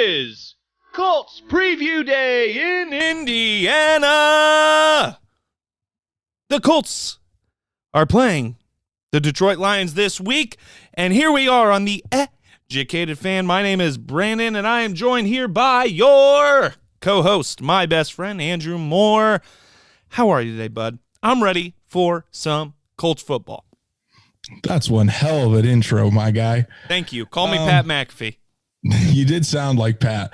is Colts Preview Day in Indiana. The Colts are playing the Detroit Lions this week, and here we are on the Educated Fan. My name is Brandon, and I am joined here by your co-host, my best friend, Andrew Moore. How are you today, bud? I'm ready for some Colts football. That's one hell of an intro, my guy. Thank you. Call me Pat McAfee. You did sound like Pat.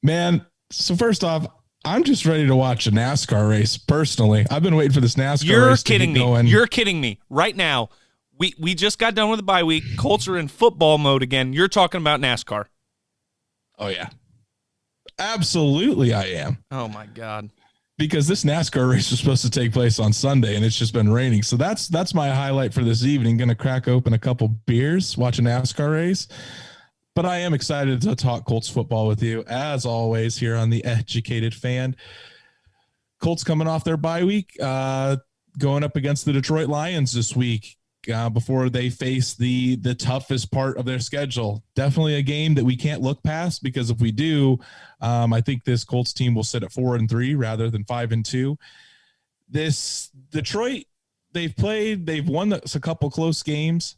Man, so first off, I'm just ready to watch a NASCAR race, personally. I've been waiting for this NASCAR race to get going. You're kidding me. Right now, we just got done with the bye week. Colts are in football mode again. You're talking about NASCAR. Oh, yeah. Absolutely, I am. Oh, my God. Because this NASCAR race was supposed to take place on Sunday, and it's just been raining. So that's my highlight for this evening. Going to crack open a couple beers, watch a NASCAR race. But I am excited to talk Colts football with you, as always, here on the Educated Fan. Colts coming off their bye week, going up against the Detroit Lions this week before they face the toughest part of their schedule. Definitely a game that we can't look past, because if we do, I think this Colts team will sit at 4-3 rather than 5-2. This Detroit, they've won a couple close games.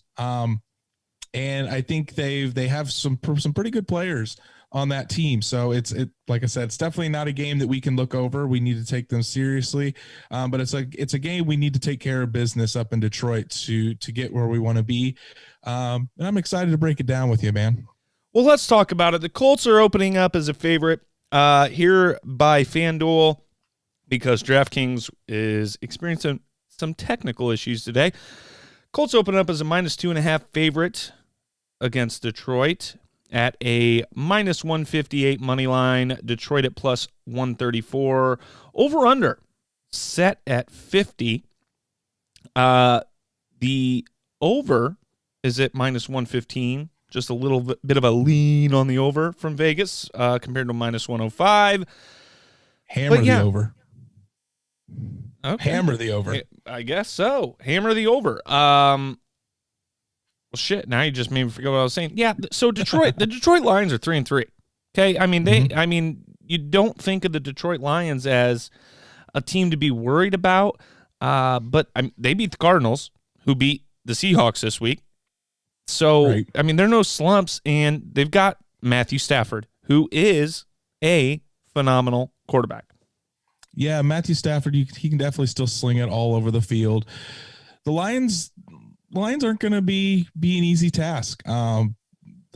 And I think they have some pretty good players on that team. So it's like I said, it's definitely not a game that we can look over. We need to take them seriously. But it's a game we need to take care of business up in Detroit to get where we want to be. And I'm excited to break it down with you, man. Well, let's talk about it. The Colts are opening up as a favorite here by FanDuel, because DraftKings is experiencing some technical issues today. Colts open up as a -2.5 favorite against Detroit at a -158 money line. Detroit at +134. Over-under set at 50. The over is at -115. Just a little bit of a lean on the over from Vegas compared to -105. Hammer the over. Okay. Hammer the over. I guess so. Hammer the over. Well, shit. Now you just made me forget what I was saying. Yeah. So Detroit, the Detroit Lions are 3-3. Okay. I mean, you don't think of the Detroit Lions as a team to be worried about. But they beat the Cardinals, who beat the Seahawks this week. So, right. I mean, they're no slumps, and they've got Matthew Stafford, who is a phenomenal quarterback. Yeah, Matthew Stafford, he can definitely still sling it all over the field. The Lions aren't going to be an easy task.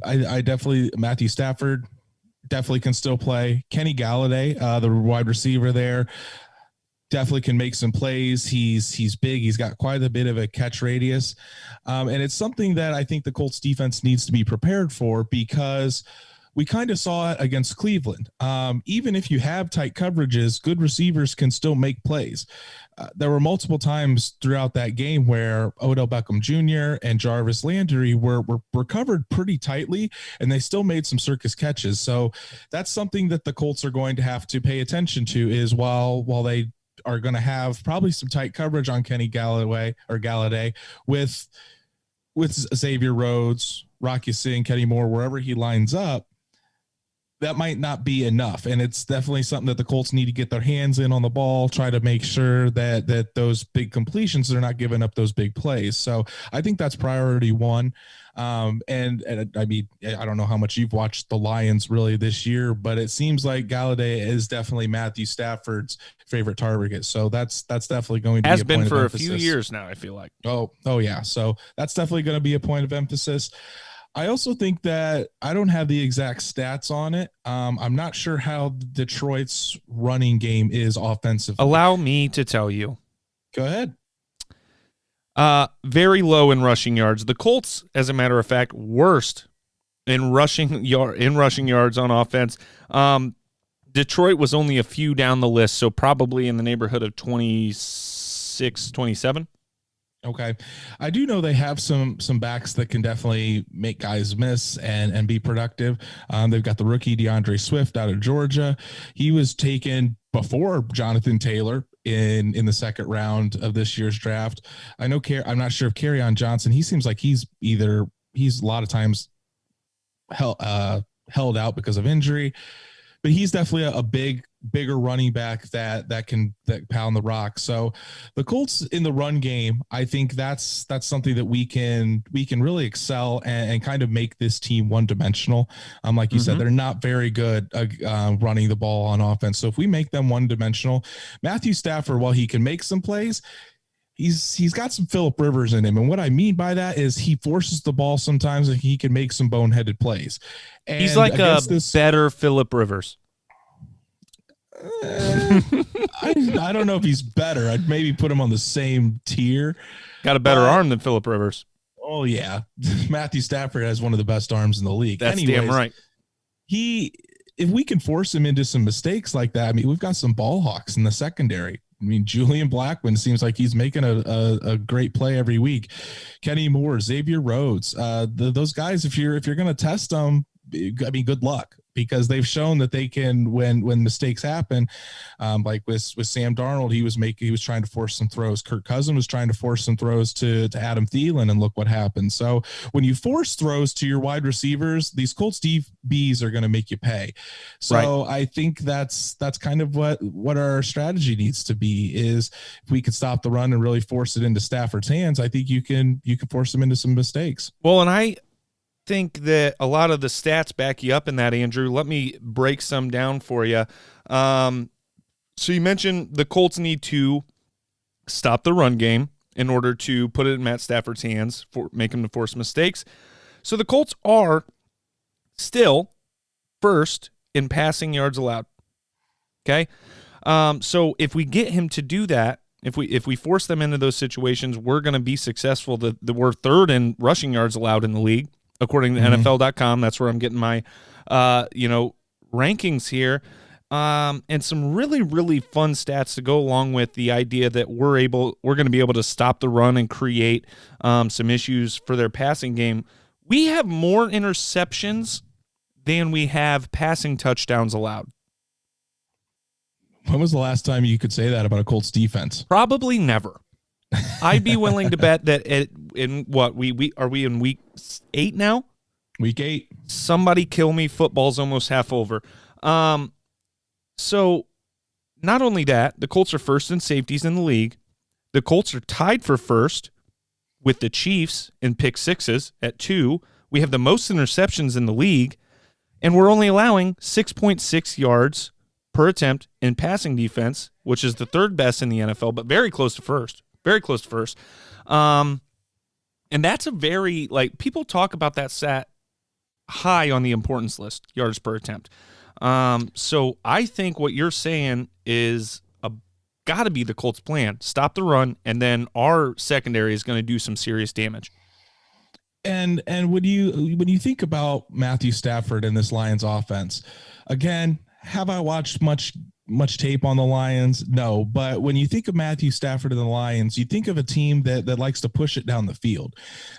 Matthew Stafford definitely can still play. Kenny Galladay, the wide receiver there, definitely can make some plays. He's big. He's got quite a bit of a catch radius. And it's something that I think the Colts defense needs to be prepared for, because we kind of saw it against Cleveland. Even if you have tight coverages, good receivers can still make plays. There were multiple times throughout that game where Odell Beckham Jr. and Jarvis Landry were covered pretty tightly, and they still made some circus catches. So that's something that the Colts are going to have to pay attention to, is while they are going to have probably some tight coverage on Kenny Galladay with Xavier Rhodes, Rocky Singh, Kenny Moore, wherever he lines up, that might not be enough. And it's definitely something that the Colts need to get their hands in on the ball, try to make sure that those big completions, they're not giving up those big plays. So I think that's priority one. And I mean, I don't know how much you've watched the Lions really this year, but it seems like Galladay is definitely Matthew Stafford's favorite target. So that's definitely going to be a point of emphasis. Has been for a few years now, I feel like. Oh yeah. So that's definitely going to be a point of emphasis. I also think that I don't have the exact stats on it. I'm not sure how Detroit's running game is offensively. Allow me to tell you. Go ahead. Very low in rushing yards. The Colts, as a matter of fact, worst in rushing yards on offense. Detroit was only a few down the list, so probably in the neighborhood of 26, 27. Okay. I do know they have some backs that can definitely make guys miss and be productive. They've got the rookie DeAndre Swift out of Georgia. He was taken before Jonathan Taylor in the second round of this year's draft. I'm not sure if Kerryon Johnson, he seems like he's a lot of times held held out because of injury, but he's definitely a bigger running back that can pound the rock. So the Colts in the run game, I think that's something that we can really excel and kind of make this team one dimensional. Like you said, they're not very good running the ball on offense. So if we make them one dimensional, Matthew Stafford, while he can make some plays, he's got some Phillip Rivers in him. And what I mean by that is he forces the ball sometimes and he can make some boneheaded plays. And he's like a better Phillip Rivers. I don't know if he's better. I'd maybe put him on the same tier. Got a better arm than Phillip Rivers. Oh, yeah. Matthew Stafford has one of the best arms in the league. That's damn right. If we can force him into some mistakes like that, I mean, we've got some ball hawks in the secondary. I mean, Julian Blackman seems like he's making a great play every week. Kenny Moore, Xavier Rhodes, those guys, if you're going to test them, I mean, good luck, because they've shown that they can, when mistakes happen, like with Sam Darnold, he was trying to force some throws. Kirk Cousins was trying to force some throws to Adam Thielen, and look what happened. So when you force throws to your wide receivers, these Colts DBs are going to make you pay. So right. I think that's kind of what our strategy needs to be, is if we could stop the run and really force it into Stafford's hands, I think you can force them into some mistakes. Well, and I think that a lot of the stats back you up in that, Andrew. Let me break some down for you. So you mentioned the Colts need to stop the run game in order to put it in Matt Stafford's hands, make him to force mistakes. So the Colts are still first in passing yards allowed. Okay? So if we get him to do that, if we force them into those situations, we're going to be successful. We're third in rushing yards allowed in the league, according to NFL.com. That's where I'm getting my, rankings here. And some really, really fun stats to go along with the idea that we're going to be able to stop the run and create some issues for their passing game. We have more interceptions than we have passing touchdowns allowed. When was the last time you could say that about a Colts defense? Probably never. I'd be willing to bet that are we in week 8 now? Week 8. Somebody kill me. Football's almost half over. So not only that, the Colts are first in safeties in the league. The Colts are tied for first with the Chiefs in pick sixes at 2. We have the most interceptions in the league, and we're only allowing 6.6 yards per attempt in passing defense, which is the third best in the NFL, but very close to first. Very close to first. And that's a very, people talk about that stat high on the importance list, yards per attempt. So I think what you're saying is got to be the Colts' plan. Stop the run, and then our secondary is going to do some serious damage. And when you think about Matthew Stafford and this Lions offense, again, have I watched much tape on the Lions? No, but when you think of Matthew Stafford and the Lions, you think of a team that likes to push it down the field.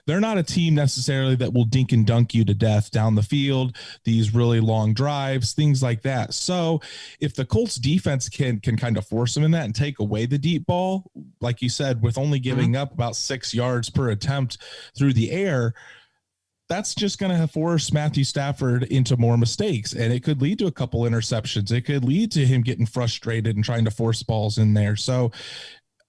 They're not a team necessarily that will dink and dunk you to death down the field, these really long drives, things like that. So if the Colts defense can kind of force them in that and take away the deep ball, like you said, with only giving up about 6 yards per attempt through the air, that's just going to force Matthew Stafford into more mistakes, and it could lead to a couple interceptions. It could lead to him getting frustrated and trying to force balls in there. So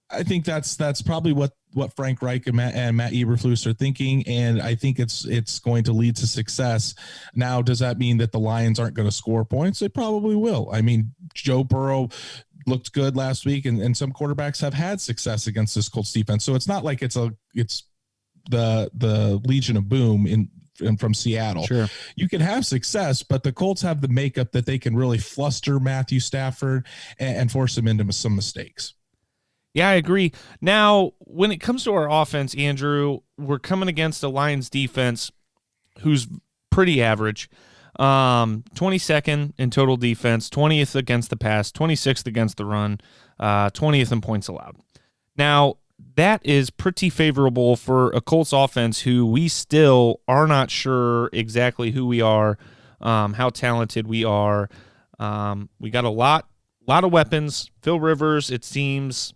I think that's probably what Frank Reich and Matt Eberflus are thinking, and I think it's going to lead to success. Now, does that mean that the Lions aren't going to score points? It probably will. I mean, Joe Burrow looked good last week, and some quarterbacks have had success against this Colts defense. So it's not like it's the Legion of Boom from Seattle. Sure. You can have success, but the Colts have the makeup that they can really fluster Matthew Stafford and force him into some mistakes. Yeah, I agree. Now, when it comes to our offense, Andrew, we're coming against a Lions defense who's pretty average. 22nd in total defense, 20th against the pass, 26th against the run, 20th in points allowed. Now, that is pretty favorable for a Colts offense who we still are not sure exactly who we are, how talented we are. We got a lot of weapons. Phil Rivers, it seems,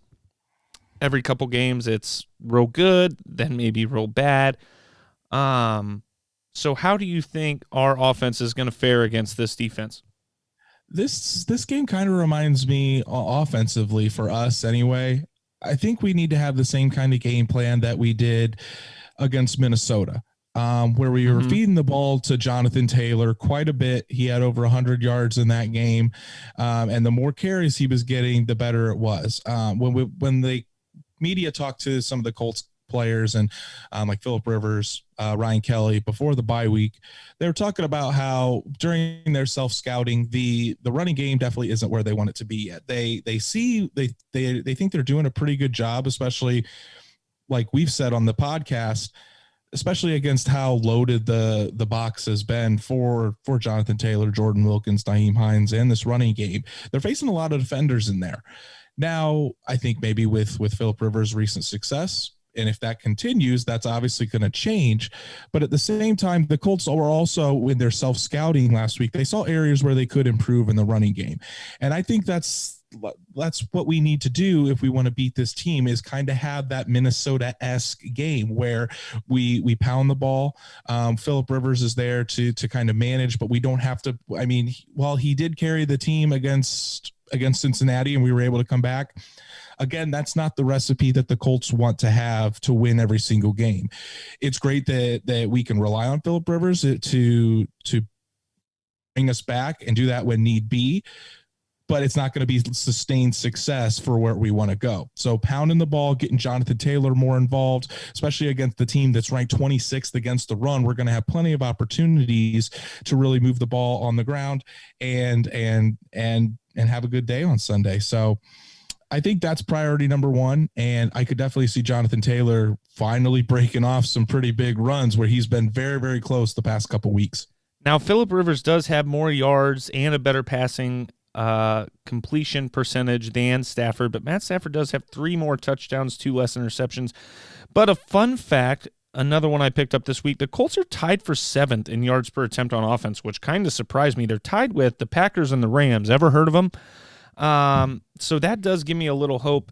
every couple games it's real good, then maybe real bad. So how do you think our offense is going to fare against this defense? This game kind of reminds me offensively for us anyway. I think we need to have the same kind of game plan that we did against Minnesota, where we were feeding the ball to Jonathan Taylor quite a bit. He had over 100 yards in that game, and the more carries he was getting, the better it was. When the media talked to some of the Colts players and like Phillip Rivers, Ryan Kelly before the bye week, they were talking about how during their self-scouting, the running game definitely isn't where they want it to be yet. They think they're doing a pretty good job, especially like we've said on the podcast, especially against how loaded the box has been for Jonathan Taylor, Jordan Wilkins, Nyheim Hines, and this running game. They're facing a lot of defenders in there. Now, I think maybe with Phillip Rivers' recent success, and if that continues, that's obviously going to change. But at the same time, the Colts were also, in their self-scouting last week, they saw areas where they could improve in the running game. And I think that's what we need to do if we want to beat this team, is kind of have that Minnesota-esque game where we pound the ball. Phillip Rivers is there to kind of manage, but we don't have to. I mean, while he did carry the team against Cincinnati and we were able to come back, again, that's not the recipe that the Colts want to have to win every single game. It's great that we can rely on Phillip Rivers to bring us back and do that when need be, but it's not going to be sustained success for where we want to go. So pounding the ball, getting Jonathan Taylor more involved, especially against the team that's ranked 26th against the run, we're going to have plenty of opportunities to really move the ball on the ground and have a good day on Sunday. So I think that's priority number one. And I could definitely see Jonathan Taylor finally breaking off some pretty big runs where he's been very, very close the past couple weeks. Now, Phillip Rivers does have more yards and a better passing completion percentage than Stafford, but Matt Stafford does have 3 more touchdowns, 2 less interceptions. But a fun fact, another one I picked up this week, the Colts are tied for 7th in yards per attempt on offense, which kind of surprised me. They're tied with the Packers and the Rams. Ever heard of them? So that does give me a little hope,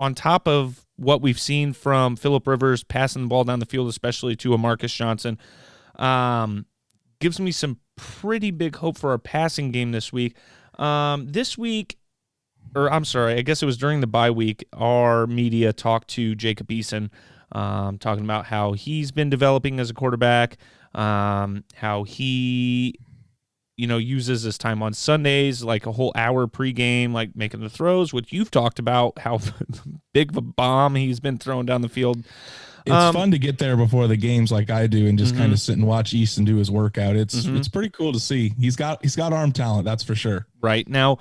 on top of what we've seen from Phillip Rivers passing the ball down the field, especially to a Marcus Johnson, gives me some pretty big hope for our passing game this week. I guess it was during the bye week, our media talked to Jacob Eason, talking about how he's been developing as a quarterback, how he uses his time on Sundays, like a whole hour pregame, like making the throws, which you've talked about how big of a bomb he's been throwing down the field. It's fun to get there before the games like I do and just kind of sit and watch Easton do his workout. It's pretty cool to see. He's got arm talent, that's for sure. Right. Now,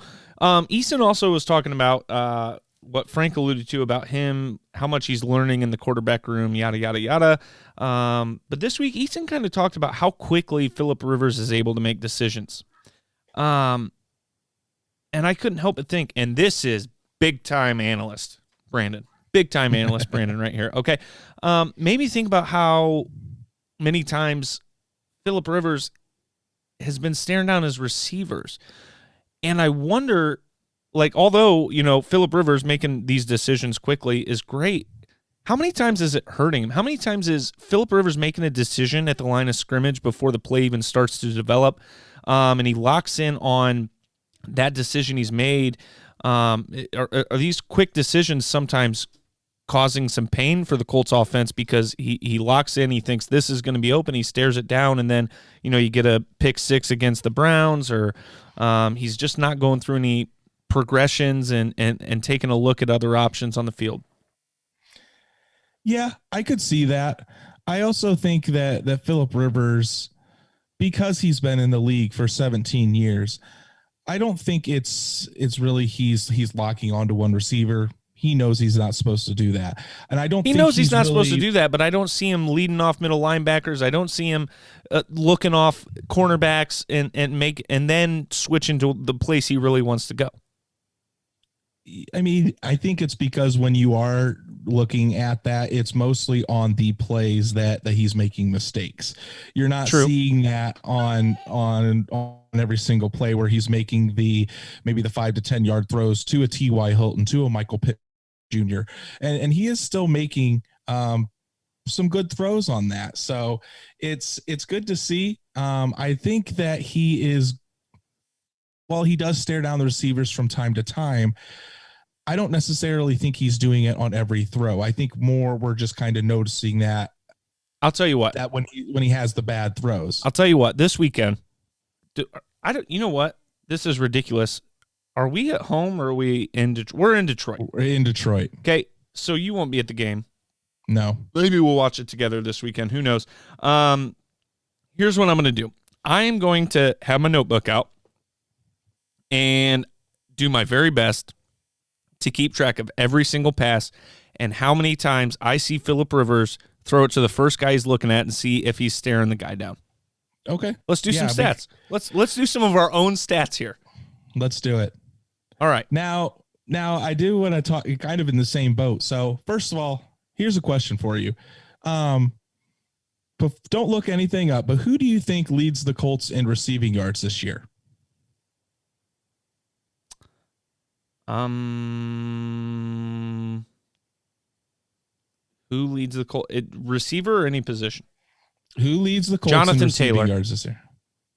Easton also was talking about what Frank alluded to about him, how much he's learning in the quarterback room, yada, yada, yada. But this week, Easton kind of talked about how quickly Phillip Rivers is able to make decisions. And I couldn't help but think, and this is big-time analyst, Brandon. Big-time analyst, Brandon, right here. Okay. Maybe think about how many times Phillip Rivers has been staring down his receivers. And I wonder, although, Phillip Rivers making these decisions quickly is great, how many times is it hurting him? How many times is Phillip Rivers making a decision at the line of scrimmage before the play even starts to develop, and he locks in on that decision he's made? Are these quick decisions sometimes causing some pain for the Colts offense because he locks in, he thinks this is going to be open, he stares it down, and then, you get a pick 6 against the Browns, or he's just not going through any progressions and taking a look at other options on the field? Yeah, I could see that. I also think that Phillip Rivers, because he's been in the league for 17 years, I don't think it's really he's locking onto one receiver. He knows he's not supposed to do that. And I don't think he knows he's not supposed to do that, but I don't see him leading off middle linebackers. I don't see him looking off cornerbacks and then switching to the place he really wants to go. I mean, I think it's because when you are looking at that, it's mostly on the plays that he's making mistakes. You're not seeing that on every single play where he's making maybe the 5 to 10 yard throws to a T.Y. Hilton, to a Michael Pitt Jr. And he is still making some good throws on that. So it's good to see. I think that he is, while he does stare down the receivers from time to time, I don't necessarily think he's doing it on every throw. I think more we're just kind of noticing that. I'll tell you what. That when he has the bad throws. I'll tell you what. This weekend, you know what? This is ridiculous. Are we at home or are we in Detroit? We're in Detroit. We're in Detroit. Okay, so you won't be at the game. No. Maybe we'll watch it together this weekend. Who knows? Here's what I'm going to do. I am going to have my notebook out and do my very best to keep track of every single pass and how many times I see Phillip Rivers throw it to the first guy he's looking at and see if he's staring the guy down. Okay. Let's do some stats. Let's do some of our own stats here. Let's do it. All right. Now I do want to talk kind of in the same boat. So first of all, here's a question for you. But don't look anything up, but who do you think leads the Colts in receiving yards this year? Who leads the Colts? Receiver or any position? Who leads the Colts Jonathan in receiving Taylor. yards this year?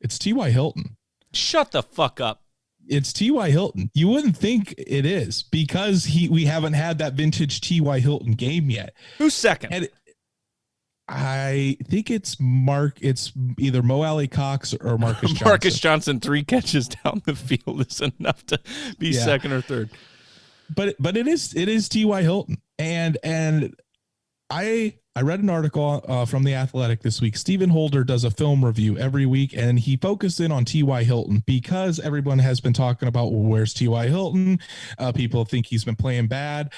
It's T.Y. Hilton. Shut the fuck up. It's T.Y. Hilton. You wouldn't think it is because we haven't had that vintage T.Y. Hilton game yet. Who's second? And I think it's either Mo Alley Cox or Marcus Johnson. Marcus Johnson, 3 catches down the field is enough to be second or third. But it is T.Y. Hilton. And I read an article from The Athletic this week. Stephen Holder does a film review every week, and he focused in on T.Y. Hilton because everyone has been talking about, well, where's T.Y. Hilton? People think he's been playing bad.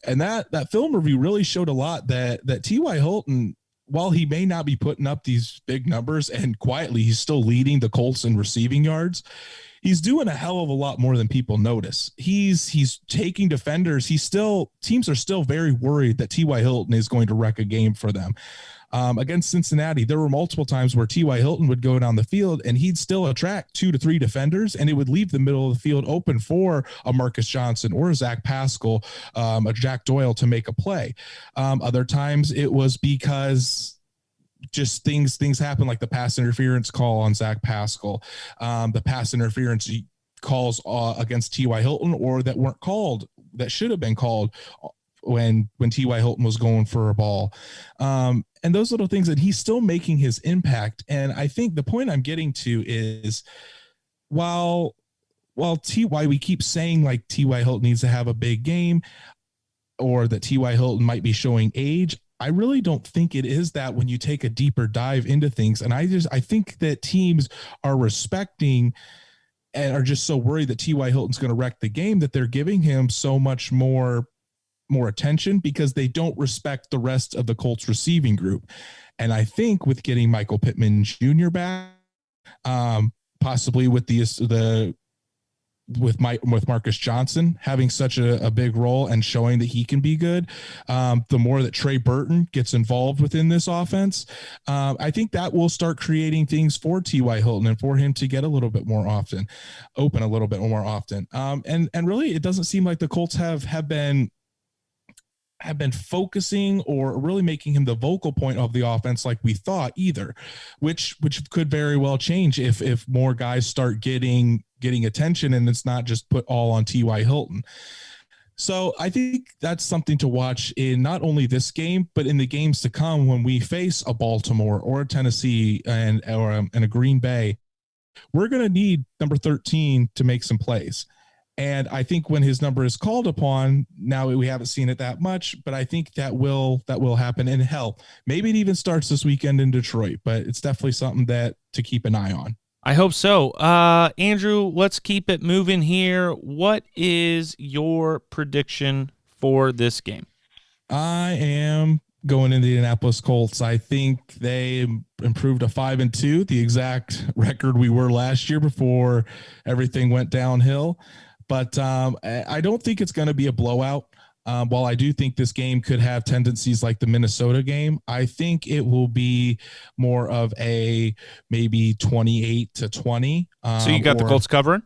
And that film review really showed a lot that T.Y. Hilton, while he may not be putting up these big numbers and quietly he's still leading the Colts in receiving yards, he's doing a hell of a lot more than people notice. He's taking defenders. Teams are still very worried that T.Y. Hilton is going to wreck a game for them. Against Cincinnati, there were multiple times where T.Y. Hilton would go down the field and he'd still attract 2 to 3 defenders, and it would leave the middle of the field open for a Marcus Johnson or a Zach Pascal, a Jack Doyle to make a play. Other times it was because just things happen, like the pass interference call on Zach Pascal, the pass interference calls against T.Y. Hilton, or that weren't called, that should have been called when T.Y. Hilton was going for a ball. And those little things that he's still making his impact. And I think the point I'm getting to is while we keep saying like T.Y. Hilton needs to have a big game, or that T.Y. Hilton might be showing age, I really don't think it is that when you take a deeper dive into things. And I think that teams are respecting and are just so worried that T.Y. Hilton's going to wreck the game that they're giving him so much more attention because they don't respect the rest of the Colts receiving group. And I think with getting Michael Pittman Jr. back, possibly with with Marcus Johnson having such a big role and showing that he can be good, the more that Trey Burton gets involved within this offense, I think that will start creating things for T.Y. Hilton and for him to get a little bit more often, open a little bit more often. And really, it doesn't seem like the Colts have been focusing or really making him the vocal point of the offense like we thought either, which could very well change if more guys start getting attention and it's not just put all on T.Y. Hilton. So I think that's something to watch in not only this game, but in the games to come when we face a Baltimore or a Tennessee and a Green Bay. We're going to need number 13 to make some plays. And I think when his number is called upon, now we haven't seen it that much, but I think that will happen. And hell, maybe it even starts this weekend in Detroit, but it's definitely something to keep an eye on. I hope so. Andrew, let's keep it moving here. What is your prediction for this game? I am going into the Indianapolis Colts. I think they improved to 5-2, the exact record we were last year before everything went downhill. But I don't think it's going to be a blowout. While I do think this game could have tendencies like the Minnesota game, I think it will be more of a maybe 28-20. So you got the Colts covering?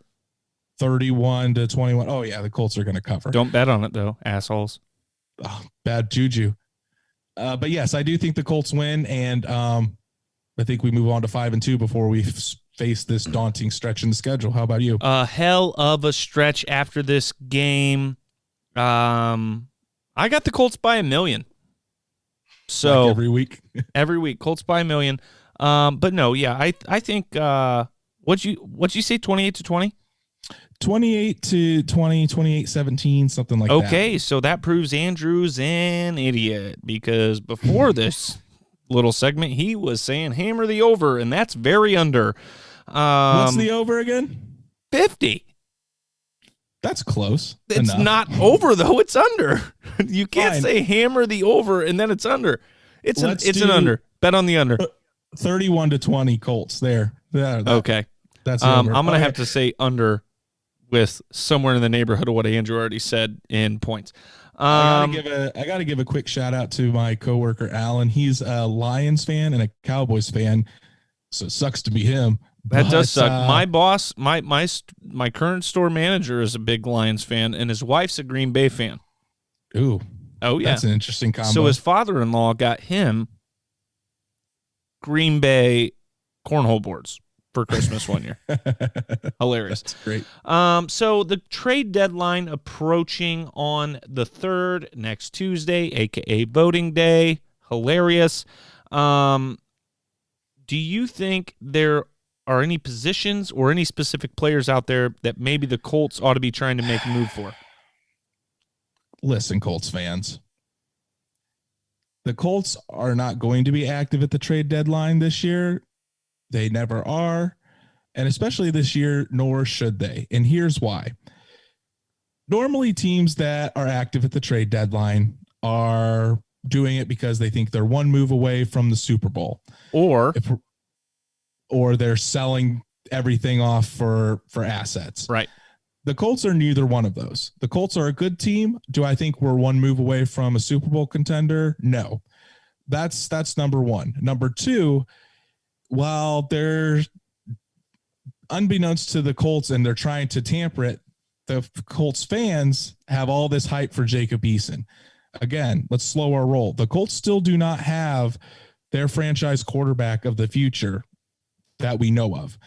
31-21. Oh, yeah, the Colts are going to cover. Don't bet on it, though, assholes. Oh, bad juju. But yes, I do think the Colts win, and I think we move on to 5-2 before we face this daunting stretch in the schedule. How about you? A hell of a stretch after this game. I got the Colts by 1 million. So like every week, every week, Colts by 1 million. But no, yeah, I think what'd you say, 28-20? 28-20, 28-17, something like that. Okay, so that proves Andrew's an idiot, because before this little segment, he was saying hammer the over, and that's very under. What's the over again? 50. That's close. It's enough. not over, though. It's under. You can't Fine. say hammer the over and then it's under. It's an under. Bet on the under. 31-20 Colts there. Okay. That's I'm going to have to say under with somewhere in the neighborhood of what Andrew already said in points. I gotta give a quick shout out to my coworker Alan. He's a Lions fan and a Cowboys fan, so it sucks to be him. That does suck. My boss, my current store manager is a big Lions fan, and his wife's a Green Bay fan. Ooh, oh yeah, that's an interesting combo. So his father-in-law got him Green Bay cornhole boards for Christmas one year. Hilarious. That's great. So the trade deadline approaching on the 3rd, next Tuesday, aka voting day. Hilarious. Do you think there are any positions or any specific players out there that maybe the Colts ought to be trying to make a move for? Listen, Colts fans. The Colts are not going to be active at the trade deadline this year. They never are. And especially this year, nor should they. And here's why. Normally, teams that are active at the trade deadline are doing it because they think they're one move away from the Super Bowl. Or they're selling everything off for assets. Right. The Colts are neither one of those. The Colts are a good team. Do I think we're one move away from a Super Bowl contender? No. That's number one. Number two, while they're unbeknownst to the Colts and they're trying to tamper it, the Colts fans have all this hype for Jacob Eason. Again, let's slow our roll. The Colts still do not have their franchise quarterback of the future that we know of.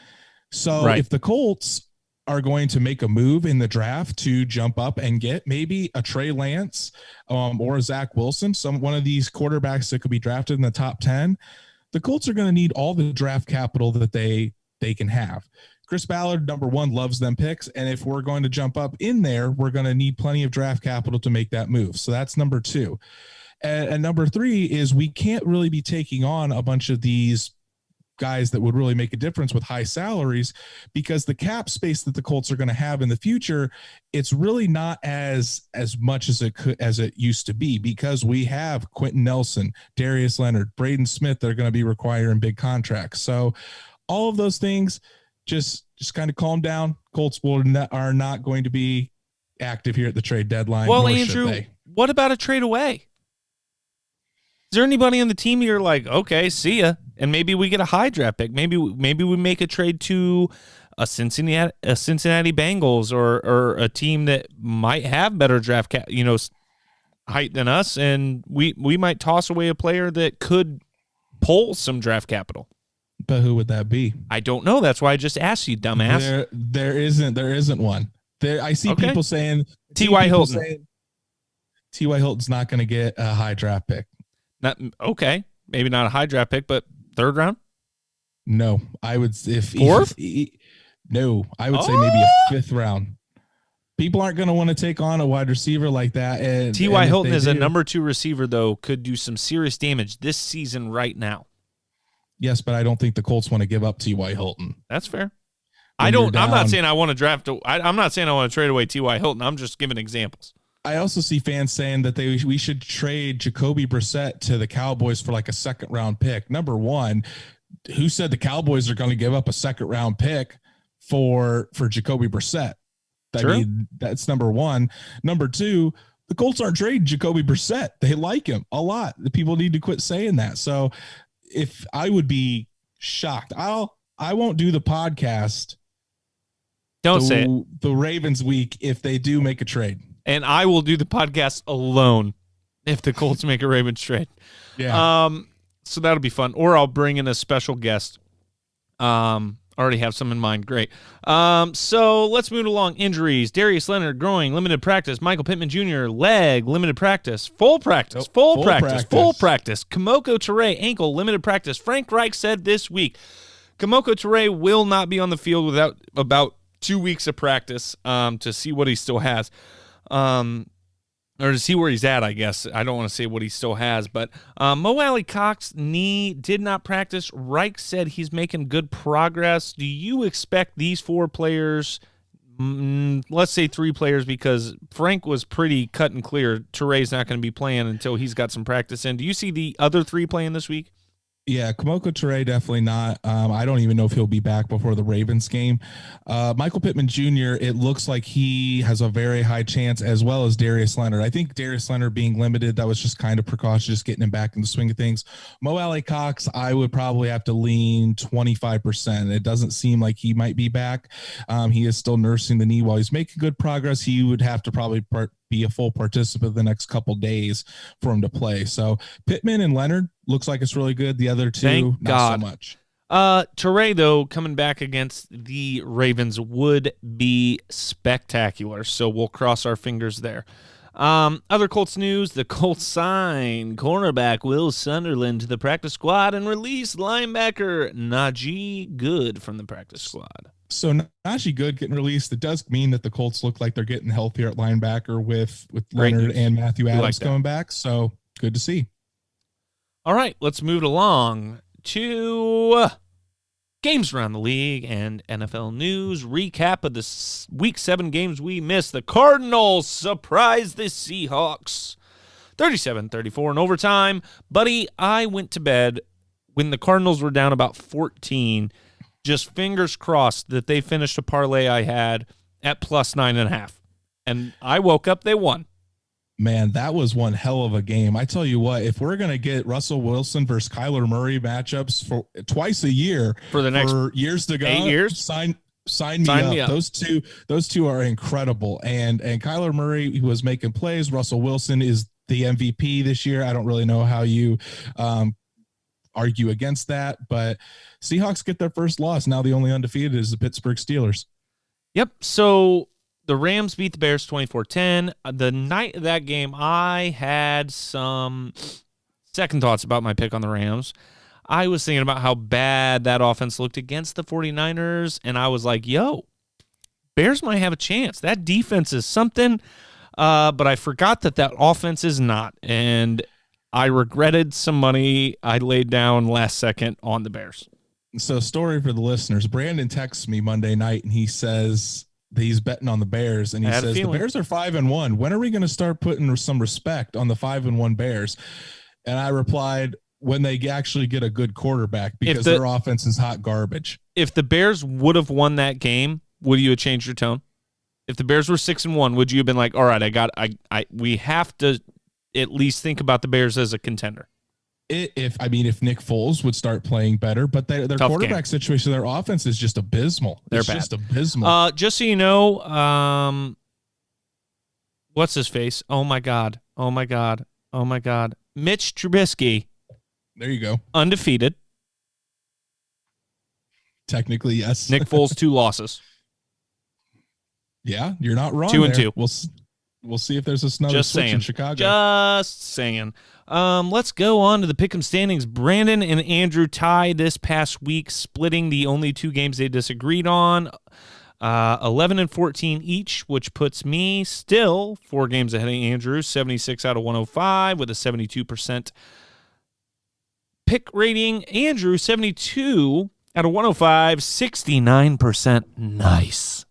So if the Colts are going to make a move in the draft to jump up and get maybe a Trey Lance or a Zach Wilson, one of these quarterbacks that could be drafted in the top 10, the Colts are going to need all the draft capital that they can have. Chris Ballard, number one, loves them picks. And if we're going to jump up in there, we're going to need plenty of draft capital to make that move. So that's number two. And number three is we can't really be taking on a bunch of these guys that would really make a difference with high salaries, because the cap space that the Colts are going to have in the future, it's really not as much as it used to be, because we have Quentin Nelson, Darius Leonard, Braden Smith that are going to be requiring big contracts. So all of those things, just kind of calm down. Colts are not going to be active here at the trade deadline. Well, Andrew, what about a trade away? Is there anybody on the team you're like, okay, see ya, and maybe we get a high draft pick? Maybe we make a trade to a Cincinnati Bengals or a team that might have better draft height than us, and we might toss away a player that could pull some draft capital. But who would that be? I don't know. That's why I just asked you, dumbass. There isn't one. I see people saying T.Y. Hilton. T.Y. Hilton's not going to get a high draft pick. Maybe not a high draft pick, but 3rd round. No, I would if 4th. No, I would say maybe a 5th round. People aren't going to want to take on a wide receiver like that. And T.Y. Hilton is a number 2 receiver, though, could do some serious damage this season right now. Yes, but I don't think the Colts want to give up T.Y. Hilton. That's fair. I'm not saying I want to draft. I'm not saying I want to trade away T.Y. Hilton. I'm just giving examples. I also see fans saying that we should trade Jacoby Brissett to the Cowboys for like a 2nd round pick. Number one, who said the Cowboys are going to give up a 2nd round pick for Jacoby Brissett? I mean, that's number one. Number two, the Colts aren't trading Jacoby Brissett. They like him a lot. The people need to quit saying that. So if I would be shocked, I won't do the podcast. Don't say it. The Ravens week if they do make a trade. And I will do the podcast alone if the Colts make a Ravens trade. Yeah. So that'll be fun. Or I'll bring in a special guest. Already have some in mind. Great. So let's move along. Injuries. Darius Leonard, groin, limited practice. Michael Pittman Jr., leg, limited practice. Full practice. Full practice. Kamoko Toure, ankle, limited practice. Frank Reich said this week, Kamoko Toure will not be on the field without about 2 weeks of practice to see what he still has. Or to see where he's at, I guess. I don't want to say what he still has. But Mo Alley Cox knee did not practice. Reich said he's making good progress. Do you expect these 4 players, let's say 3 players, because Frank was pretty cut and clear. Toure's not going to be playing until he's got some practice in. Do you see the other 3 playing this week? Yeah, Kamoko Toure definitely not. I don't even know if he'll be back before the Ravens game. Michael Pittman Jr., it looks like he has a very high chance, as well as Darius Leonard. I think Darius Leonard being limited, that was just kind of precaution, just getting him back in the swing of things. Mo Alley Cox, I would probably have to lean 25%. It doesn't seem like he might be back. He is still nursing the knee. While he's making good progress, he would have to probably be a full participant the next couple days for him to play. So Pittman and Leonard looks like it's really good. The other 2, not so much. Toure, though, coming back against the Ravens would be spectacular. So we'll cross our fingers there. Other Colts news, the Colts signed cornerback Will Sunderland to the practice squad and released linebacker Najee Good from the practice squad. So Najee Good getting released, it does mean that the Colts look like they're getting healthier at linebacker with Leonard and Matthew Adams coming back. So good to see. All right, let's move along to games around the league and NFL news. Recap of the Week 7 games we missed. The Cardinals surprised the Seahawks 37-34 in overtime. Buddy, I went to bed when the Cardinals were down about 14. Just fingers crossed that they finished a parlay I had at plus 9.5. And I woke up, they won. Man, that was one hell of a game. I tell you what, if we're going to get Russell Wilson versus Kyler Murray matchups for twice a year for the next years to go, 8 years, sign me up. Those two are incredible. And Kyler Murray was making plays. Russell Wilson is the MVP this year. I don't really know how you argue against that, but Seahawks get their first loss. Now the only undefeated is the Pittsburgh Steelers. Yep. So the Rams beat the Bears 24-10. The night of that game, I had some second thoughts about my pick on the Rams. I was thinking about how bad that offense looked against the 49ers, and I was like, yo, Bears might have a chance. That defense is something, but I forgot that offense is not, and I regretted some money I laid down last second on the Bears. So, story for the listeners. Brandon texts me Monday night, and he says he's betting on the Bears, and he says the Bears are 5-1. When are we going to start putting some respect on the 5-1 Bears? And I replied, when they actually get a good quarterback, because their offense is hot garbage. If the Bears would have won that game, would you have changed your tone? If the Bears were 6-1, would you have been like, all right, we have to at least think about the Bears as a contender? If Nick Foles would start playing better, but their quarterback situation, their offense is just abysmal. They're bad. Just abysmal. Just so you know, what's his face? Oh my God. Mitch Trubisky. There you go. Undefeated. Technically, yes. Nick Foles, 2 losses. Yeah, you're not wrong. 2-2. We'll see if there's another switch in Chicago. Just saying. Let's go on to the pick'em standings. Brandon and Andrew tied this past week, splitting the only 2 games they disagreed on. 11-14 each, which puts me still 4 games ahead of Andrew, 76 out of 105 with a 72% pick rating. Andrew, 72 out of 105, 69%.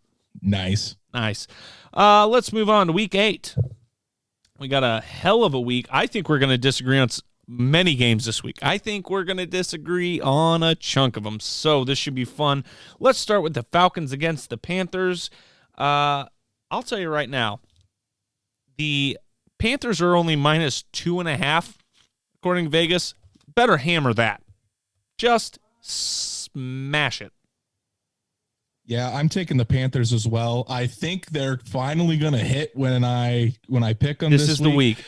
Nice. Let's move on to week 8. We got a hell of a week. I think we're going to disagree on many games this week. I think we're going to disagree on a chunk of them, so this should be fun. Let's start with the Falcons against the Panthers. I'll tell you right now, the Panthers are only minus 2.5, according to Vegas. Better hammer that. Just smash it. Yeah, I'm taking the Panthers as well. I think they're finally going to hit when I pick them. This is the week.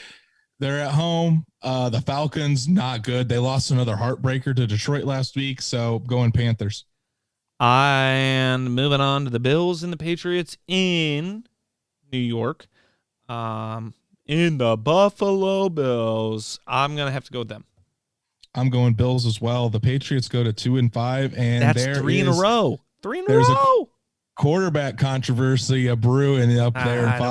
They're at home. The Falcons, not good. They lost another heartbreaker to Detroit last week, so going Panthers. And moving on to the Bills and the Patriots in New York. In the Buffalo Bills, I'm going to have to go with them. I'm going Bills as well. The Patriots go to 2-5, and that's three in a row. There's a quarterback controversy brewing up there in Foxborough.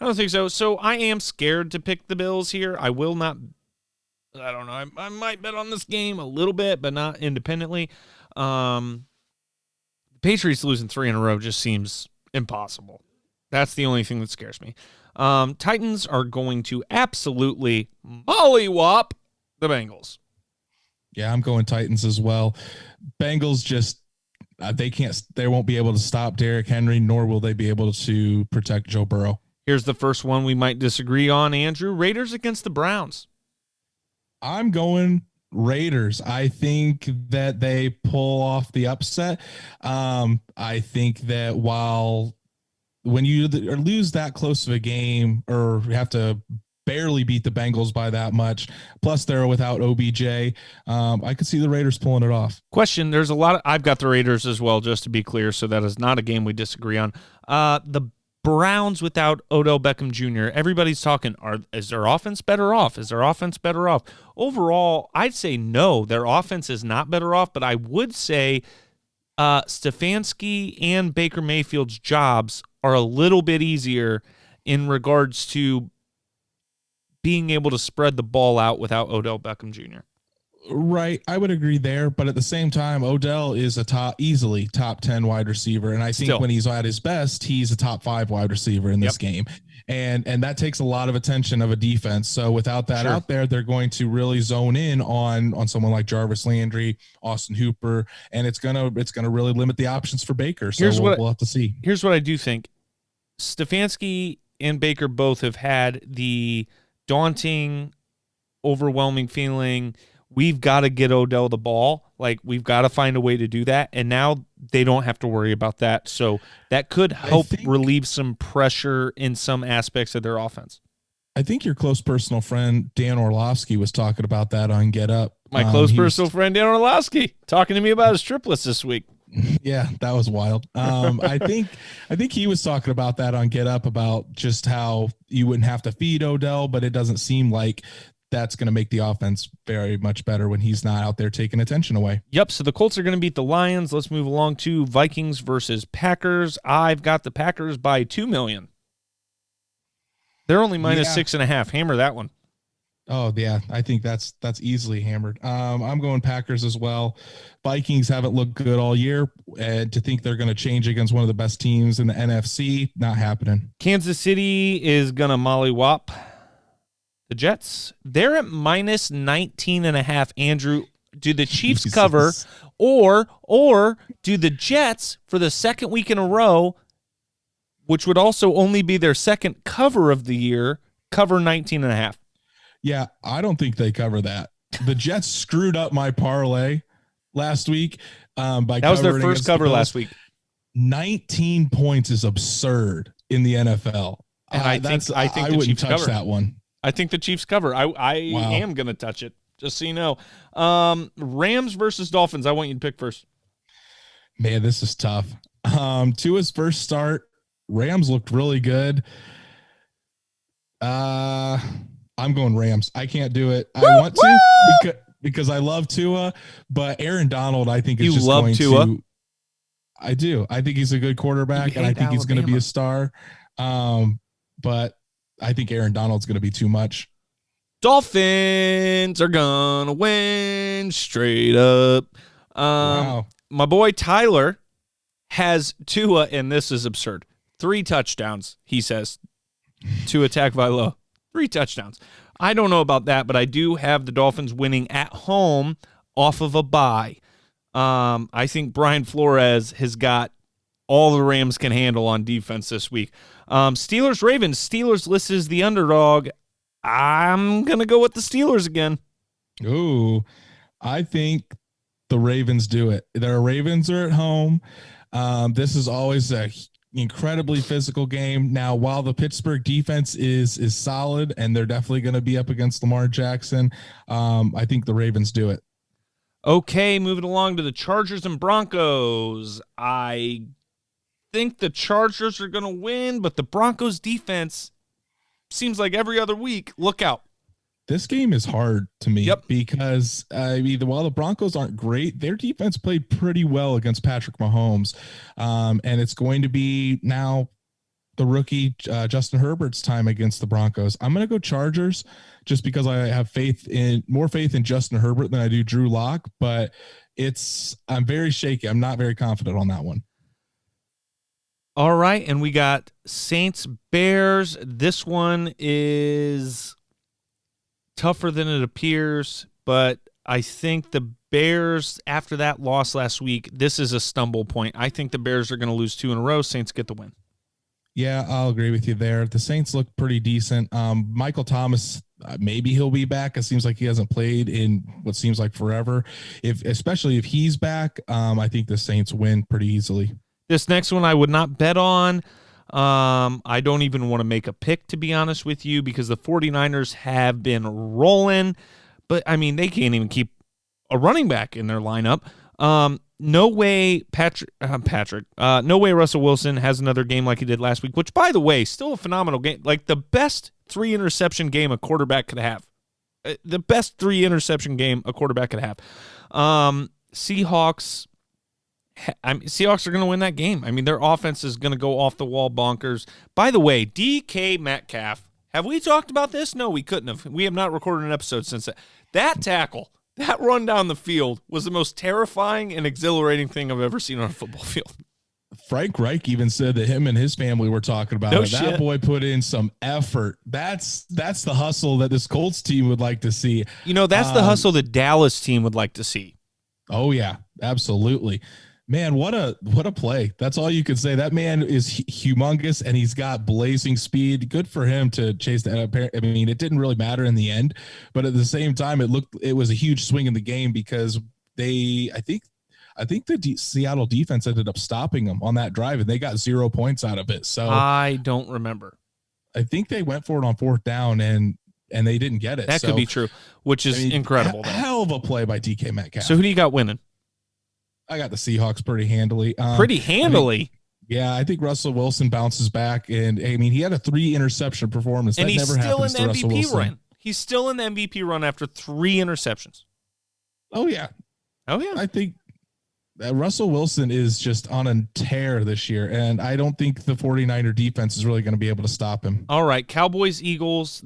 I don't think so. So I am scared to pick the Bills here. I will not. I don't know. I might bet on this game a little bit, but not independently. The Patriots losing 3 in a row just seems impossible. That's the only thing that scares me. Titans are going to absolutely mollywop the Bengals. Yeah, I'm going Titans as well. Bengals just they won't be able to stop Derrick Henry, nor will they be able to protect Joe Burrow. Here's the first one we might disagree on, Andrew. Raiders against the Browns. I'm going Raiders. I think that they pull off the upset. I think that when you lose that close of a game or have to barely beat the Bengals by that much, plus they're without OBJ, I could see the Raiders pulling it off. Question, there's a lot of, I've got the Raiders as well, just to be clear, so that is not a game we disagree on. The Browns without Odell Beckham Jr., everybody's talking, is their offense better off? Is their offense better off? Overall, I'd say no, their offense is not better off, but I would say Stefanski and Baker Mayfield's jobs are a little bit easier in regards to being able to spread the ball out without Odell Beckham Jr. Right. I would agree there. But at the same time, Odell is easily top 10 wide receiver. And I think when he's at his best, he's a top 5 wide receiver in this game. And that takes a lot of attention of a defense. So without that out there, they're going to really zone in on someone like Jarvis Landry, Austin Hooper, and it's gonna really limit the options for Baker. So we'll have to see. Here's what I do think. Stefanski and Baker both have had the daunting, overwhelming feeling, we've got to get Odell the ball. Like, we've got to find a way to do that. And now they don't have to worry about that. So that could help relieve some pressure in some aspects of their offense. I think your close personal friend, Dan Orlovsky, was talking about that on Get Up. My close personal friend, Dan Orlovsky, talking to me about his triplets this week. Yeah, that was wild. I think he was talking about that on Get Up, about just how you wouldn't have to feed Odell, but it doesn't seem like that's going to make the offense very much better when he's not out there taking attention away. Yep, so the Colts are going to beat the Lions. Let's move along to Vikings versus Packers. I've got the Packers by 2 million. They're only minus 6.5. Hammer that one. Oh, yeah. I think that's easily hammered. I'm going Packers as well. Vikings haven't looked good all year, and to think they're going to change against one of the best teams in the NFC, not happening. Kansas City is going to mollywop the Jets. They're at minus 19.5. Andrew, do the Chiefs cover, or do the Jets, for the second week in a row, which would also only be their second cover of the year, cover 19.5? Yeah, I don't think they cover that. The Jets screwed up my parlay last week by that was their first cover last week. 19 points is absurd in the NFL. And I think I the wouldn't Chiefs touch cover that one. I think the Chiefs cover. I am going to touch it, just so you know. Rams versus Dolphins. I want you to pick first. Man, this is tough. Tua's first start, Rams looked really good. I'm going Rams. I can't do it. I want to because I love Tua, but Aaron Donald, I think, is going to. I do. I think he's a good quarterback, and I think he's going to be a star. But I think Aaron Donald's going to be too much. Dolphins are going to win straight up. Wow. My boy Tyler has Tua, and this is absurd. 3 touchdowns, he says, to attack Vilo. 3 touchdowns. I don't know about that, but I do have the Dolphins winning at home off of a bye. I think Brian Flores has got all the Rams can handle on defense this week. Steelers-Ravens. Steelers listed as the underdog. I'm going to go with the Steelers again. Ooh, I think the Ravens do it. Their Ravens are at home. This is always a incredibly physical game. Now, while the Pittsburgh defense is solid and they're definitely going to be up against Lamar Jackson, I think the Ravens do it. Okay, moving along to the Chargers and Broncos. I think the Chargers are going to win, but the Broncos defense seems like every other week. Look out. This game is hard to me Yep. because while the Broncos aren't great, their defense played pretty well against Patrick Mahomes. And it's going to be now the rookie Justin Herbert's time against the Broncos. I'm going to go Chargers just because I have more faith in Justin Herbert than I do Drew Lock, but I'm very shaky. I'm not very confident on that one. All right, and we got Saints Bears. This one is tougher than it appears, but I think the Bears, after that loss last week, this is a stumble point. I think the Bears are going to lose 2 in a row. Saints get the win. Yeah, I'll agree with you there. The Saints look pretty decent. Michael Thomas, maybe he'll be back. It seems like he hasn't played in what seems like forever. Especially if he's back, I think the Saints win pretty easily. This next one I would not bet on. I don't even want to make a pick, to be honest with you, because the 49ers have been rolling. But, I mean, they can't even keep a running back in their lineup. No way no way Russell Wilson has another game like he did last week, which, by the way, still a phenomenal game. Like the best 3-interception game a quarterback could have. The best 3-interception game a quarterback could have. Seahawks are going to win that game. I mean, their offense is going to go off the wall bonkers. By the way, DK Metcalf, have we talked about this? No, we couldn't have. We have not recorded an episode since that. That tackle, that run down the field was the most terrifying and exhilarating thing I've ever seen on a football field. Frank Reich even said that him and his family were talking about it. That boy put in some effort. That's the hustle that this Colts team would like to see. You know, that's the hustle the Dallas team would like to see. Oh, yeah, absolutely. Man, what a play. That's all you could say. That man is humongous, and he's got blazing speed. Good for him to chase that. I mean, it didn't really matter in the end, but at the same time, it was a huge swing in the game because I think the Seattle defense ended up stopping them on that drive, and they got 0 points out of it. So I don't remember. I think they went for it on 4th down, and they didn't get it. That could be true, which is incredible. Hell of a play by DK Metcalf. So who do you got winning? I got the Seahawks pretty handily. Pretty handily? I think Russell Wilson bounces back. And, I mean, he had a 3-interception performance. And that he's never still in happens the to Russell MVP Wilson. run. He's still in the MVP run after 3 interceptions. Oh, yeah. I think Russell Wilson is just on a tear this year, and I don't think the 49er defense is really going to be able to stop him. All right, Cowboys, Eagles.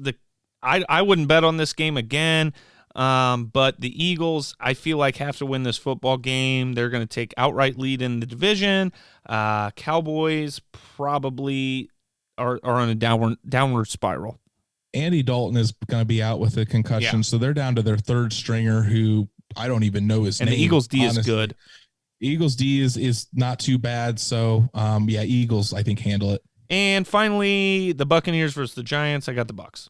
I wouldn't bet on this game again. But the Eagles, I feel like, have to win this football game. They're going to take outright lead in the division. Cowboys probably are on a downward spiral. Andy Dalton is going to be out with a concussion, so they're down to their 3rd stringer, who I don't even know his name. And the Eagles D honestly. is good. Eagles D is not too bad. So, Eagles, I think, handle it. And finally, the Buccaneers versus the Giants. I got the Bucs.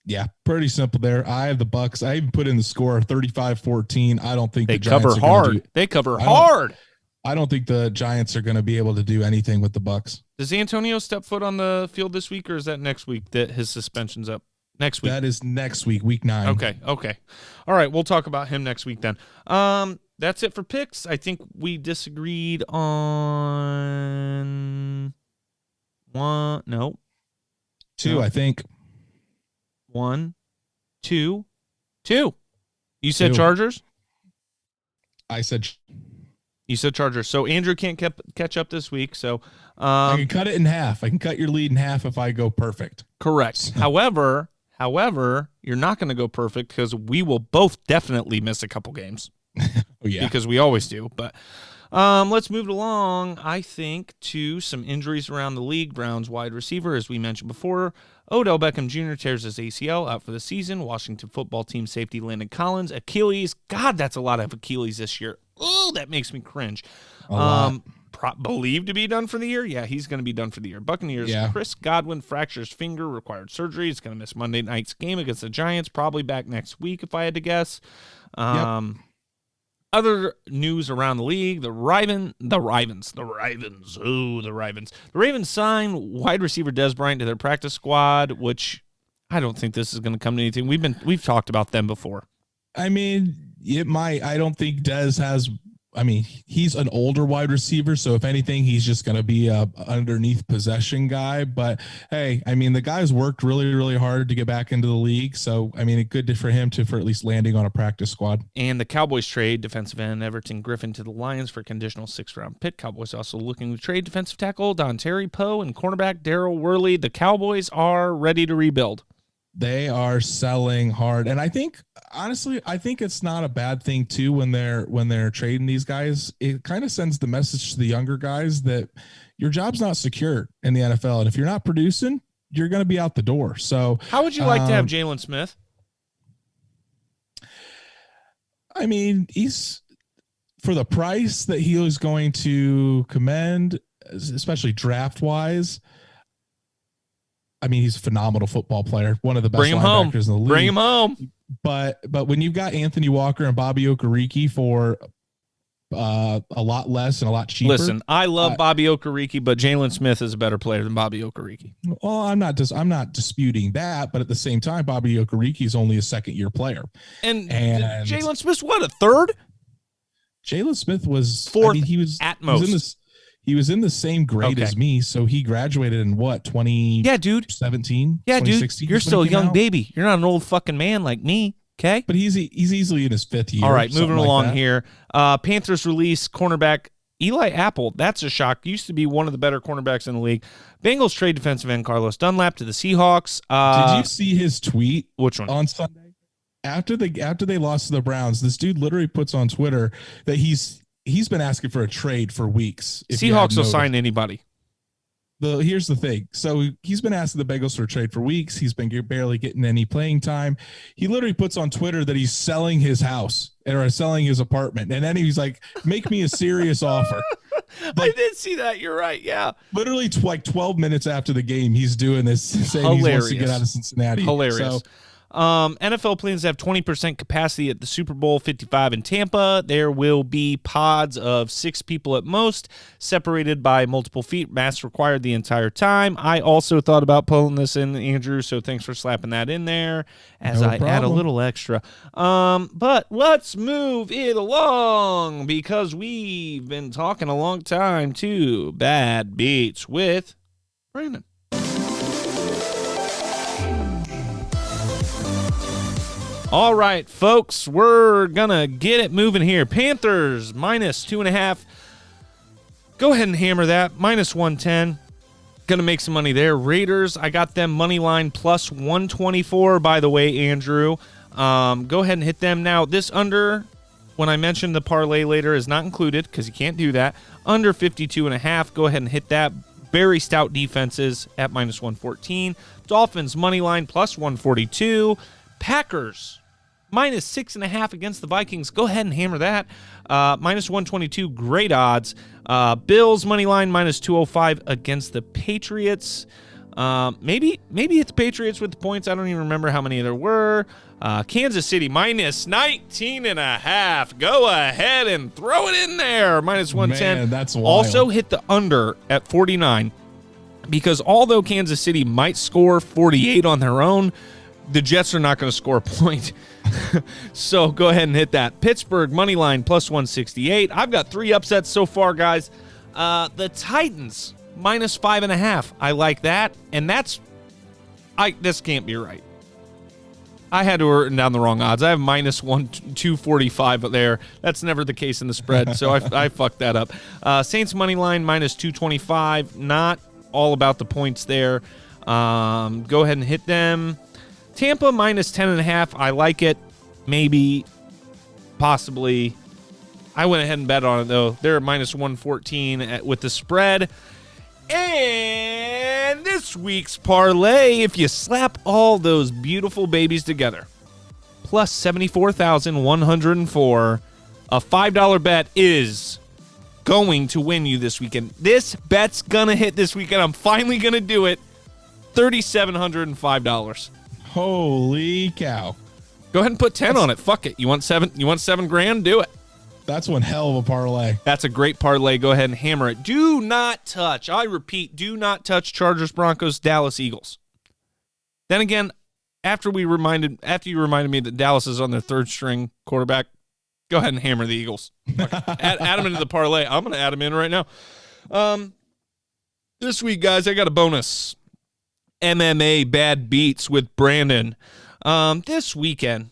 Yeah, pretty simple there. I have the Bucs. I even put in the score 35-14. I don't think they the Giants cover hard. They cover hard. I don't think the Giants are going to be able to do anything with the Bucs. Does Antonio step foot on the field this week, or is that next week that his suspension's up? Next week. That is next week, week 9. Okay. All right, we'll talk about him next week then. That's it for picks. I think we disagreed on 2, I think. 1, 2. You said 2. Chargers? You said Chargers. So Andrew can't catch up this week. So I can cut it in half. I can cut your lead in half if I go perfect. Correct. However, you're not going to go perfect because we will both definitely miss a couple games. Oh, yeah. Because we always do. But let's move along, I think, to some injuries around the league. Browns wide receiver, as we mentioned before, Odell Beckham Jr. tears his ACL, out for the season. Washington football team safety Landon Collins, Achilles. God, that's a lot of Achilles this year. Oh, that makes me cringe. Believed to be done for the year? Yeah, he's going to be done for the year. Buccaneers, Chris Godwin fractures finger, required surgery. He's going to miss Monday night's game against the Giants, probably back next week if I had to guess. Other news around the league, the Ravens signed wide receiver Des Bryant to their practice squad, which I don't think this is going to come to anything. We've talked about them before. I mean, it might. I don't think Des has. I mean, he's an older wide receiver, so if anything, he's just going to be a underneath possession guy. But hey, I mean, the guy's worked really, really hard to get back into the league. So I mean, good for him for at least landing on a practice squad. And the Cowboys trade defensive end Everton Griffin to the Lions for a conditional 6th-round pick. Cowboys also looking to trade defensive tackle Dontari Poe and cornerback Darryl Worley. The Cowboys are ready to rebuild. They are selling hard, and I think honestly, it's not a bad thing too when they're trading these guys. It kind of sends the message to the younger guys that your job's not secure in the NFL, and if you're not producing, you're going to be out the door. So, how would you like to have Jalen Smith? I mean, he's for the price that he was going to command, especially draft wise. I mean, he's a phenomenal football player, one of the best linebackers in the league. Bring him home. But when you've got Anthony Walker and Bobby Okereke for a lot less and a lot cheaper. Listen, I love Bobby Okereke, but Jalen Smith is a better player than Bobby Okereke. Well, I'm not disputing that, but at the same time, Bobby Okereke is only a second-year player. And Jalen Smith's what, a third? Jalen Smith was fourth. I mean, he was at most. He was in the same grade as me, so he graduated in what, 2017? Yeah, dude. 2016? You're still a young baby. You're not an old fucking man like me, okay? But he's easily in his 5th year. All right, moving along here. Panthers release cornerback Eli Apple. That's a shock. Used to be one of the better cornerbacks in the league. Bengals trade defensive end Carlos Dunlap to the Seahawks. Did you see his tweet? Which one? On Sunday? After they lost to the Browns, this dude literally puts on Twitter that he's been asking for a trade for weeks. Seahawks will sign anybody. Here's the thing. So he's been asking the Bengals for a trade for weeks. He's been barely getting any playing time. He literally puts on Twitter that he's selling his house or selling his apartment. And then he's like, make me a serious offer. I did see that. You're right. Yeah. Literally like 12 minutes after the game, he's doing this, saying he wants to get out of Cincinnati. Hilarious. So, NFL plans to have 20% capacity at the Super Bowl 55 in Tampa. There will be pods of 6 people at most, separated by multiple feet. Masks required the entire time. I also thought about pulling this in, Andrew, so thanks for slapping that in there as I add a little extra. But let's move it along because we've been talking a long time too. Bad Beats with Brandon. All right, folks, we're going to get it moving here. Panthers, -2.5. Go ahead and hammer that. -110. Going to make some money there. Raiders, I got them money line +124, by the way, Andrew. Go ahead and hit them. Now, this under, when I mentioned the parlay later, is not included because you can't do that. Under 52.5. Go ahead and hit that. Very stout defenses at -114. Dolphins, money line +142. Packers, -6.5 against the Vikings. Go ahead and hammer that. -122, great odds. Bills money line -205 against the Patriots. Maybe hit the Patriots with the points. I don't even remember how many there were. Kansas City -19.5. Go ahead and throw it in there. -110. Man, that's wild. Also hit the under at 49 because although Kansas City might score 48 on their own, the Jets are not going to score a point. So go ahead and hit that. Pittsburgh money line +168. I've got 3 upsets so far, guys. The Titans -5.5. I like that. And this can't be right. I had to write down the wrong odds. I have -245 there. That's never the case in the spread. So I fucked that up. Saints money line -225. Not all about the points there. Go ahead and hit them. Tampa -10.5. I like it. Maybe, possibly. I went ahead and bet on it, though. They're -114 with the spread. And this week's parlay, if you slap all those beautiful babies together, +74,104, a $5 bet is going to win you this weekend. This bet's going to hit this weekend. I'm finally going to do it. $3,705. Holy cow. Go ahead and put 10 on it. Fuck it. You want $7 grand? Do it. That's one hell of a parlay. That's a great parlay. Go ahead and hammer it. Do not touch. I repeat, do not touch Chargers, Broncos, Dallas, Eagles. Then again, after you reminded me that Dallas is on their third string quarterback, go ahead and hammer the Eagles. add them into the parlay. I'm going to add them in right now. This week, guys, I got a bonus. MMA Bad Beats with Brandon. This weekend,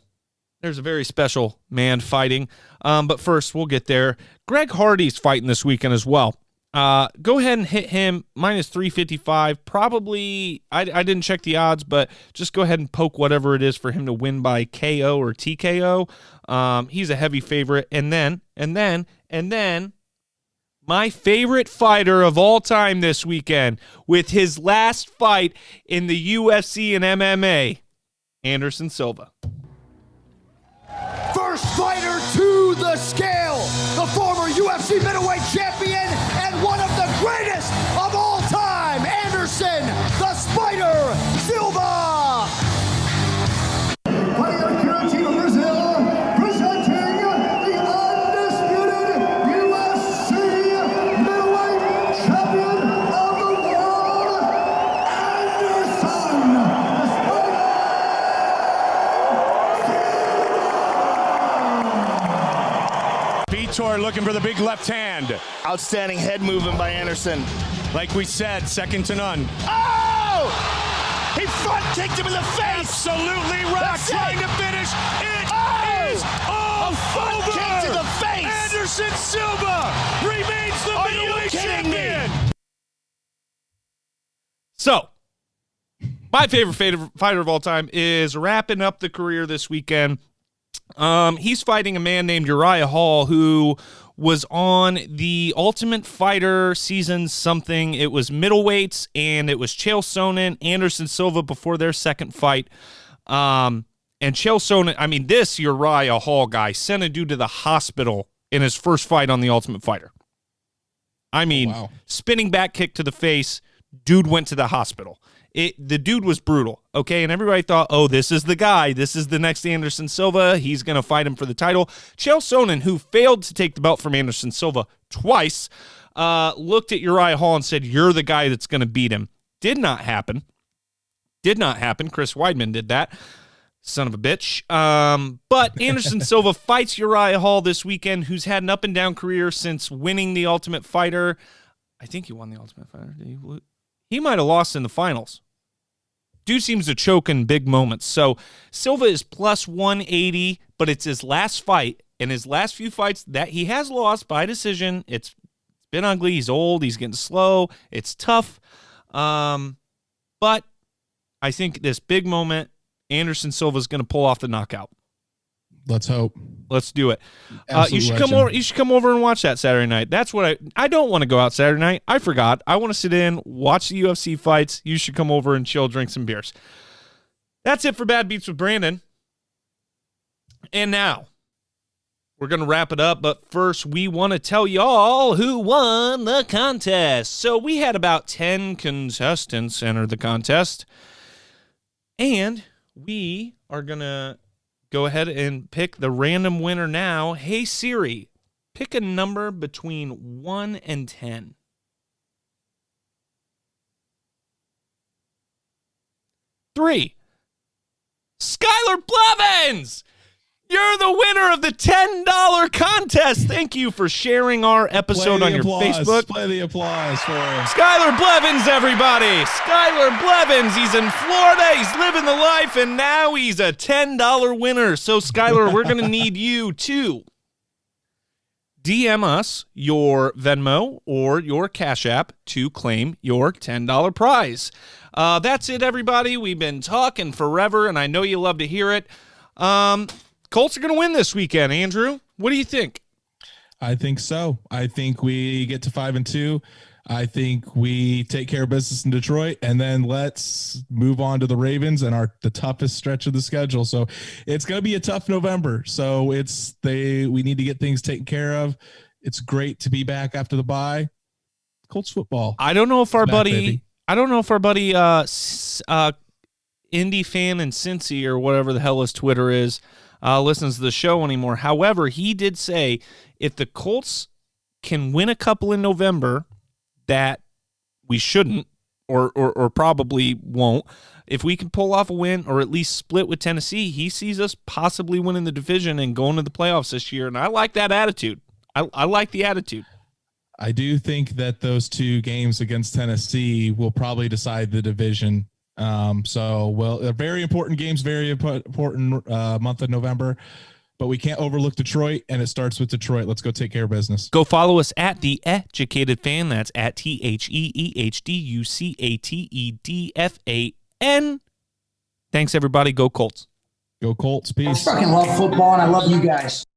there's a very special man fighting. But first, we'll get there. Greg Hardy's fighting this weekend as well. Go ahead and hit him minus 355. Probably, I didn't check the odds, but just go ahead and poke whatever it is for him to win by KO or TKO. He's a heavy favorite. And then, my favorite fighter of all time this weekend with his last fight in the UFC and MMA, Anderson Silva. First fighter to the scale, the former UFC middleweight champion and one of the greatest of all time, Anderson the Spider Silva. Fighting here team of Brazil, presenting the undisputed UFC middleweight champion of the world, Anderson the Spider. Vitor looking for the big left hand. Outstanding head movement by Anderson. Like we said, second to none. Oh! He front kicked him in the face! Absolutely rocked, trying to finish. It is all front over! kick to the face! Anderson Silva remains the middleweight champion! So, my favorite fighter of all time is wrapping up the career this weekend. He's fighting a man named Uriah Hall, who was on the Ultimate Fighter season something. It was middleweights, and it was Chael Sonnen, Anderson Silva before their second fight. And Chael Sonnen, this Uriah Hall guy sent a dude to the hospital in his first fight on the Ultimate Fighter. Wow. Spinning back kick to the face, dude went to the hospital. The dude was brutal, okay? And everybody thought, oh, this is the guy. This is the next Anderson Silva. He's going to fight him for the title. Chael Sonnen, who failed to take the belt from Anderson Silva twice, looked at Uriah Hall and said, you're the guy that's going to beat him. Did not happen. Chris Weidman did that. Son of a bitch. But Anderson Silva fights Uriah Hall this weekend, who's had an up-and-down career since winning the Ultimate Fighter. I think he won the Ultimate Fighter. Did he? He might have lost in the finals. Dude seems to choke in big moments. So Silva is plus 180, but it's his last fight. And his last few fights that he has lost by decision, it's been ugly. He's old. He's getting slow. It's tough. But I think this big moment, Anderson Silva is going to pull off the knockout. Let's hope. Let's do it. Absolute You should legend. come over. You should come over and watch that Saturday night. That's what I don't want to go out Saturday night. I forgot. I want to sit in, watch the UFC fights. You should come over and chill, drink some beers. That's it for Bad Beats with Brandon. And now we're going to wrap it up. But first, we want to tell y'all who won the contest. So we had about 10 contestants enter the contest. And we are going to go ahead and pick the random winner now. Hey, Siri, pick a number between 1 and 10. 3. Skylar Blevins! You're the winner of the $10 contest. Thank you for sharing our episode on your Facebook. Play the applause for him. Skylar Blevins, everybody. Skylar Blevins. He's in Florida. He's living the life, and now he's a $10 winner. So, Skylar, we're going to need you to DM us your Venmo or your Cash App to claim your $10 prize. That's it, everybody. We've been talking forever, and I know you love to hear it. Colts are going to win this weekend, Andrew. What do you think? I think so. I think we get to 5-2. I think we take care of business in Detroit, and then let's move on to the Ravens and the toughest stretch of the schedule. So it's going to be a tough November. So we need to get things taken care of. It's great to be back after the bye. Colts football. I don't know if our buddy baby. Indy fan and Cincy or whatever the hell his Twitter is listens to the show anymore. However, he did say if the Colts can win a couple in November that we shouldn't or probably won't, if we can pull off a win or at least split with Tennessee, he sees us possibly winning the division and going to the playoffs this year, and I like that attitude. I like the attitude. I do think that those 2 games against Tennessee will probably decide the division. They're very important games, very important month of November, but we can't overlook Detroit, and it starts with Detroit. Let's go take care of business. Go follow us at The Educated Fan. That's at TheEducatedFan. Thanks, everybody. Go Colts. Go Colts. Peace. I fucking love football, and I love you guys.